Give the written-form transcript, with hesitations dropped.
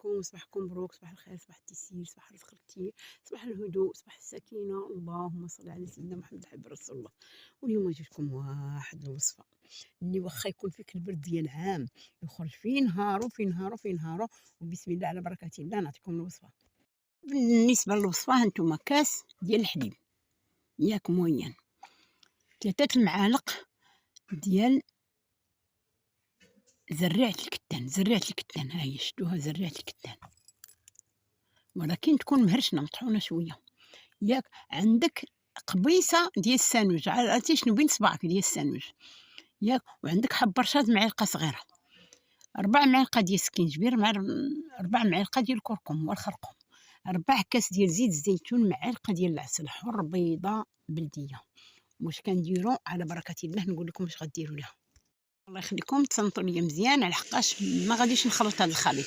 عليكم، صباحكم مبروك، صباح الخير، صباح التيسير، صباح الرزق الكتير، صباح الهدوء، صباح السكينة، اللهم صل على سيدنا محمد حبيب رسول الله. واليوم جبتكم واحد الوصفة اللي واخا يكون فيك البرد ديال العام يخرج في نهارو في نهارو في نهارو، وبسم الله على بركة الله نعطيكم الوصفة. بالنسبة للوصفة هانتوما كاس ديال الحليب ياك موين، 3 المعالق ديال زريعة الكتان، هاهي شدوها زريعة الكتان، ولكن تكون مهرشنة مطحونة شوية. ياك عندك قبيصة ديال السانوج، عرفتي شنو بين صباعك ديال السانوج ياك، وعندك حب رشاد معلقة صغيرة، 4 معالق ديال السكينجبير مع 4 معالق ديال الكركم والخرقوم، 4 كاس ديال زيت الزيتون، معلقة ديال العسل حر بيضة بلدية. واش كنديرو على بركة الله نقول لكم واش غديروا ليها. الله يخليكم تصنتوا ليا مزيان على حقاش ما غاديش نخلط هذا الخليط.